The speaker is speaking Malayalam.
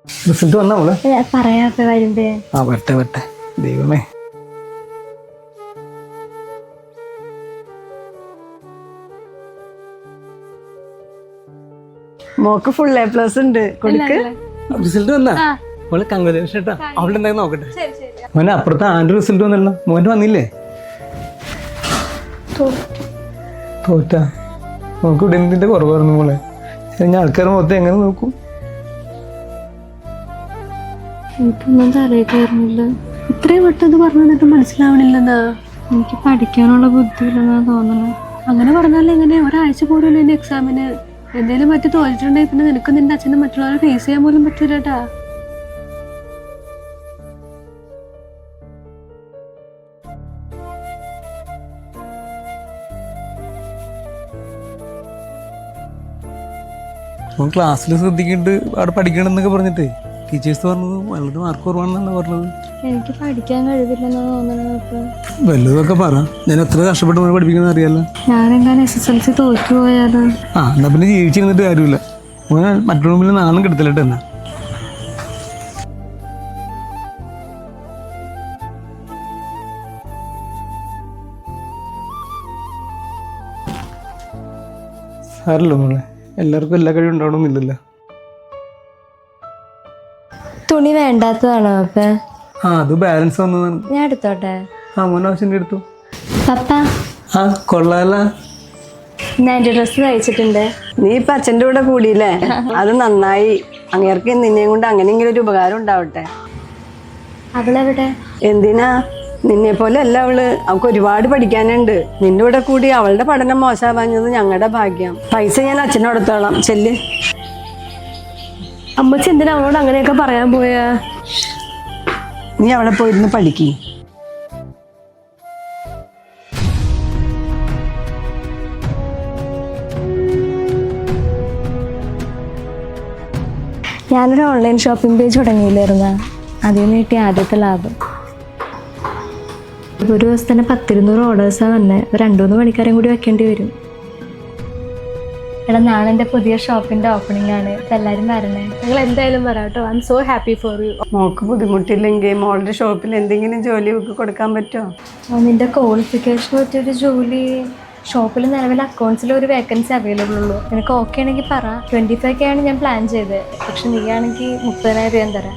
റിസൾട്ട് വന്നാ മോളെ? പറയാത്ത വരുമ്പേ. ആ വരട്ടെ വരട്ടെ. ദൈവമേ. മോക്ക് ഫുൾ A+ ഉണ്ട്. കൊടുക്ക്. റിസൾട്ട് വന്നാ മോളെ? കൺഗ്രാജുലേഷൻ കേട്ടാ. അവളുടെ എന്തായാലും നോക്കട്ടെ. മോനെ അപ്പുറത്തെ ആൻ്റെ റിസൾട്ട് വന്നല്ലോ. മോൻ്റെ വന്നില്ലേ? തോറ്റാ? നമുക്ക് ഇവിടെ എന്തിന്റെ കുറവായിരുന്നു മോളെ. ഞാൻ ആൾക്കാർ മൊത്തം എങ്ങനെ നോക്കും? എനിക്കൊന്നും തലയിൽ കയറുന്നില്ല. ഇത്രയും വട്ടം ഇത് പറഞ്ഞു തന്നിട്ട് മനസ്സിലാവണില്ലെന്നാ. എനിക്ക് പഠിക്കാനുള്ള ബുദ്ധിയില്ലെന്നാ തോന്നുന്നു. അങ്ങനെ പറഞ്ഞാൽ എങ്ങനെ ഒരാഴ്ച പോലും എന്റെ എക്സാമിന് എന്തേലും പറ്റി തോന്നിട്ടുണ്ടെങ്കിൽ പിന്നെ നിനക്ക് നിന്റെ അച്ഛനും മറ്റുള്ളവരെ ഫേസ് ചെയ്യാൻ പോലും പറ്റൂലട്ടാ. ക്ലാസ്സിൽ ശ്രദ്ധിക്കേണ്ട അവിടെ പഠിക്കണം എന്നൊക്കെ പറഞ്ഞിട്ട് ടീച്ചേഴ്സ് പറഞ്ഞത് വളരെ മാർക്ക് കുറവാണെന്നാണ് പറഞ്ഞത്. എനിക്ക് പഠിക്കാൻ കഴിവില്ലെന്നാ തോന്നുന്നത്. വല്ലതൊക്കെ പറ. ഞാൻ എത്ര കഷ്ടപ്പെട്ട് പഠിപ്പിക്കുന്ന അറിയാലോ. ഞാനെങ്ങാനും SSLC തോറ്റുപോയാലോ? എന്നാ പിന്നെ ജീവിച്ചിരുന്നിട്ട് കാര്യമില്ല. മോനെ മറ്റൊരു മുമ്പിൽ നാണം കെടുത്തല്ലിട്ട് എന്നാ. സാരല്ലോ മോളെ, എല്ലാവർക്കും എല്ലാ കഴിവും ഉണ്ടാവണമെന്നില്ലല്ലോ. തുണി വേണ്ടാത്തതാണോ അപ്പ? അത് ബാലൻസ് വന്നതാണ്. ഞാൻ എടുത്തോട്ടെ? മോനെ ആവശ്യം എടുത്തു. പപ്പ കൊള്ളാല. ഞാൻ എൻ്റെ ഡ്രസ്സ് തയ്ച്ചിട്ടുണ്ട്. നീ ഇപ്പൊ അച്ഛൻ്റെ കൂടെ കൂടിയില്ലേ? അത് നന്നായി. അങ്ങേർക്ക് നിന്നെയും കൊണ്ട് അങ്ങനെയെങ്കിലും ഒരു ഉപകാരം ഉണ്ടാവട്ടെ. അവളെവിടെ? എന്തിനാ? നിന്നെ പോലെ അല്ല അവള്. അവൾക്ക് ഒരുപാട് പഠിക്കാനുണ്ട്. നിന്റെ കൂടെ കൂടി അവളുടെ പഠനം മോശമാഞ്ഞത് ഞങ്ങളുടെ ഭാഗ്യം. പൈസ ഞാൻ അച്ഛനോടത്തോളാം. ചെല്ല്. അമ്മച്ചി എന്തിനാ അവളോട് അങ്ങനെയൊക്കെ പറയാൻ പോയാ? നീ അവിടെ പോയിരുന്ന് പഠിക്ക്. ഞാനൊരു ഓൺലൈൻ ഷോപ്പിംഗ് പേജ് തുടങ്ങിയില്ലായിരുന്ന, അതിൽ നിന്ന് കിട്ടിയ ആദ്യത്തെ ലാഭം. ഒരു ദിവസം തന്നെ 10-200 ഓർഡേഴ്സാണ് വന്നെ. 2-3 പണിക്കാരും കൂടി വെക്കേണ്ടി വരും. എടാ, നാളെ എൻ്റെ പുതിയ ഷോപ്പിൻ്റെ ഓപ്പണിംഗ് ആണ്. ഇപ്പം എല്ലാവരും വരണേ. നിങ്ങൾ എന്തായാലും വരാട്ടോ. I am so happy for you. മോൾക്ക് ബുദ്ധിമുട്ടില്ലെങ്കിൽ മോളുടെ ഷോപ്പിൽ എന്തെങ്കിലും ജോലി കൊടുക്കാൻ പറ്റുമോ? നിൻ്റെ ക്വാളിഫിക്കേഷൻ പറ്റിയൊരു ജോലി ഷോപ്പിൽ നിലവിൽ അക്കൗണ്ട്സിൽ ഒരു വേക്കൻസി അവൈലബിൾ ഉള്ളൂ. നിനക്ക് ഓക്കെ ആണെങ്കിൽ പറ. 25K ആണ് ഞാൻ പ്ലാൻ ചെയ്തത്. പക്ഷെ നീ ആണെങ്കിൽ 30,000 ഞാൻ തരാം.